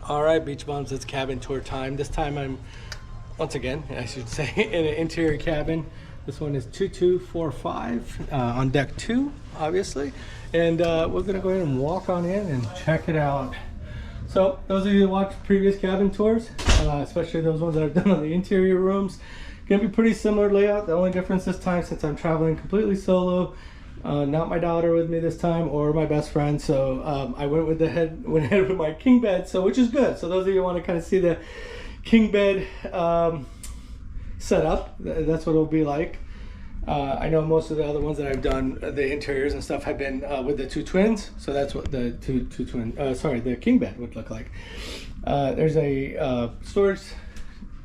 All right, beach bums, it's cabin tour time. This time I'm, once again, I should say, in an interior cabin. This one is 2245 on deck 2, obviously. And we're gonna go ahead and walk on in and check it out. So those of you that watched previous cabin tours, especially those ones that I've done on the interior rooms, gonna be pretty similar layout. The only difference this time, since I'm traveling completely solo, not my daughter with me this time or my best friend, so I went ahead with my king bed, so which is good. So those of you who want to kind of see the king bed setup, that's what it'll be like. I know most of the other ones that I've done, the interiors and stuff, have been with the two twins, so that's what the the king bed would look like. There's a storage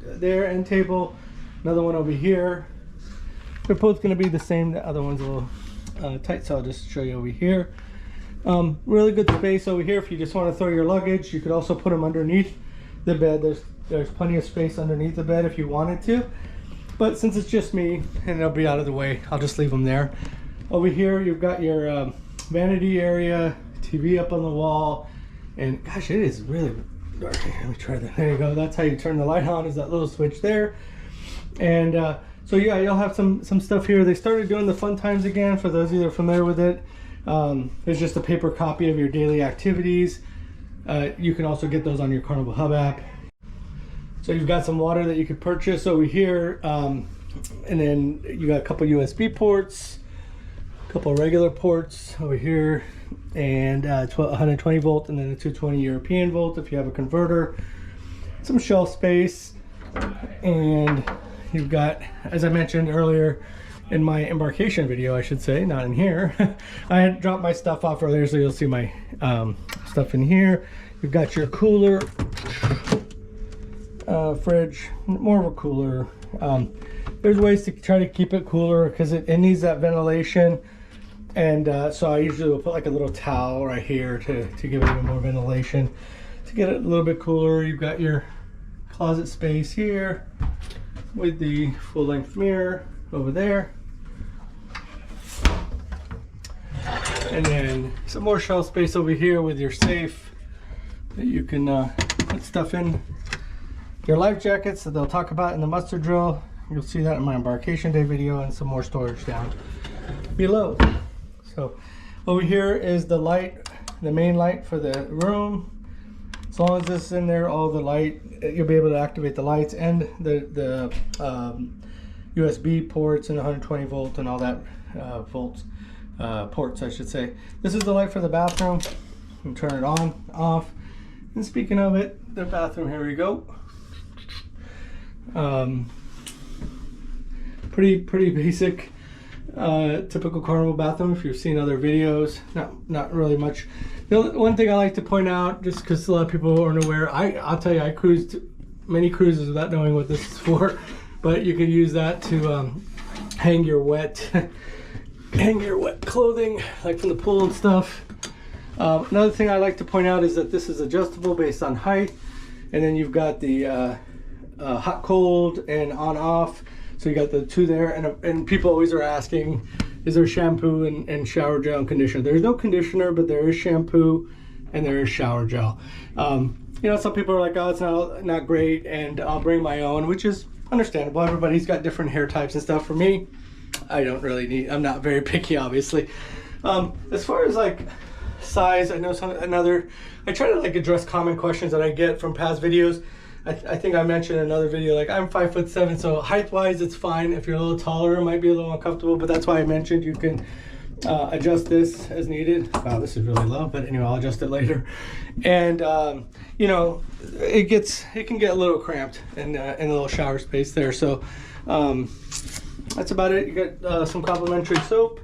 there, end table, another one over here. They're both going to be the same. The other one's a little tight, so I'll just show you over here. Really good space over here if you just want to throw your luggage. You could also put them underneath the bed. There's plenty of space underneath the bed if you wanted to, but since it's just me and they'll be out of the way, I'll just leave them there. Over here you've got your vanity area, TV up on the wall, and gosh, it is really dark. Let me try that. There you go. That's how you turn the light on, is that little switch there. And so yeah, you'll have some stuff here. They started doing the fun times again, for those of you that are familiar with it. There's just a paper copy of your daily activities. You can also get those on your Carnival Hub app. So you've got some water that you could purchase over here. And then you got a couple USB ports, a couple regular ports over here, and 120 volt and then a 220 European volt if you have a converter. Some shelf space, and you've got, as I mentioned earlier in my embarkation video, I should say, not in here. I had dropped my stuff off earlier, so you'll see my stuff in here. You've got your cooler, fridge, more of a cooler. There's ways to try to keep it cooler because it needs that ventilation. And so I usually will put like a little towel right here to give it even more ventilation, to get it a little bit cooler. You've got your closet space here with the full-length mirror over there, and then some more shelf space over here with your safe that you can put stuff in. Your life jackets that they'll talk about in the muster drill, you'll see that in my embarkation day video, and some more storage down below. So over here is the light, the main light for the room. As long as this is in there, all the light, you'll be able to activate the lights and the USB ports and 120 volt and all that ports, I should say. This is the light for the bathroom. You can turn it on, off. And speaking of it, the bathroom, here we go. Pretty basic, typical Carnival bathroom. If you've seen other videos, not really much. The one thing I like to point out, just because a lot of people aren't aware, I'll tell you, I cruised many cruises without knowing what this is for, but you can use that to hang your wet clothing, like from the pool and stuff. Another thing I like to point out is that this is adjustable based on height, and then you've got the hot, cold, and on, off. So you got the two there, and people always are asking, is there shampoo and shower gel and conditioner? There's no conditioner, but there is shampoo and there is shower gel. You know, some people are like, oh, it's not great, and I'll bring my own, which is understandable. Everybody's got different hair types and stuff. For me, I don't really need, I'm not very picky, obviously. As far as like size, I know I try to like address common questions that I get from past videos. I think I mentioned in another video, like I'm 5'7", so height-wise it's fine. If you're a little taller, it might be a little uncomfortable, but that's why I mentioned you can adjust this as needed. Wow, this is really low, but anyway, I'll adjust it later. And you know, it can get a little cramped in a little shower space there. So that's about it. You got some complimentary soap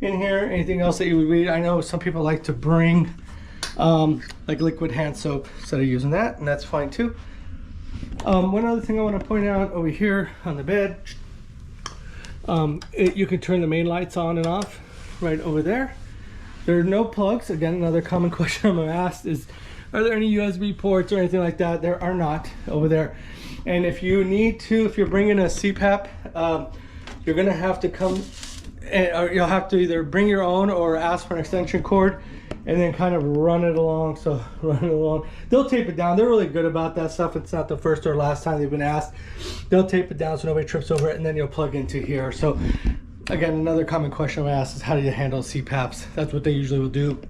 in here. Anything else that you would read? I know some people like to bring like liquid hand soap instead of using that, and that's fine too. One other thing I want to point out over here on the bed, you can turn the main lights on and off right over there. There are no plugs. Again, another common question I'm asked is, are there any USB ports or anything like that? There are not over there. And if you need to, if you're bringing a CPAP, you're going to have to come, or you'll have to either bring your own or ask for an extension cord. and then kind of run it along. So run it along. They'll tape it down. They're really good about that stuff. It's not the first or last time they've been asked. They'll tape it down so nobody trips over it, and then you'll plug into here. So again, another common question I ask is, how do you handle CPAPs? That's what they usually will do.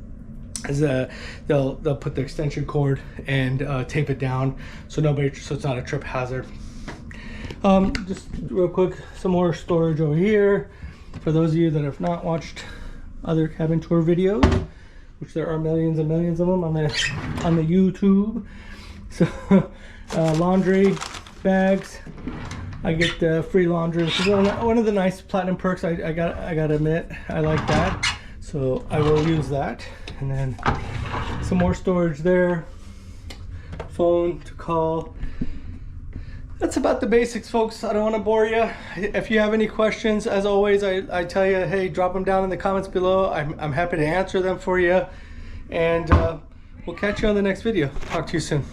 Is they'll put the extension cord and tape it down so it's not a trip hazard. Just real quick, some more storage over here for those of you that have not watched other cabin tour videos, which there are millions and millions of them on the YouTube. So laundry bags, I get free laundry, which is one of the nice platinum perks. I gotta admit, I like that, so I will use that. And then some more storage there, phone to call. That's about the basics, folks. I don't want to bore you. If you have any questions, as always, I tell you, hey, drop them down in the comments below. I'm happy to answer them for you. And we'll catch you on the next video. Talk to you soon.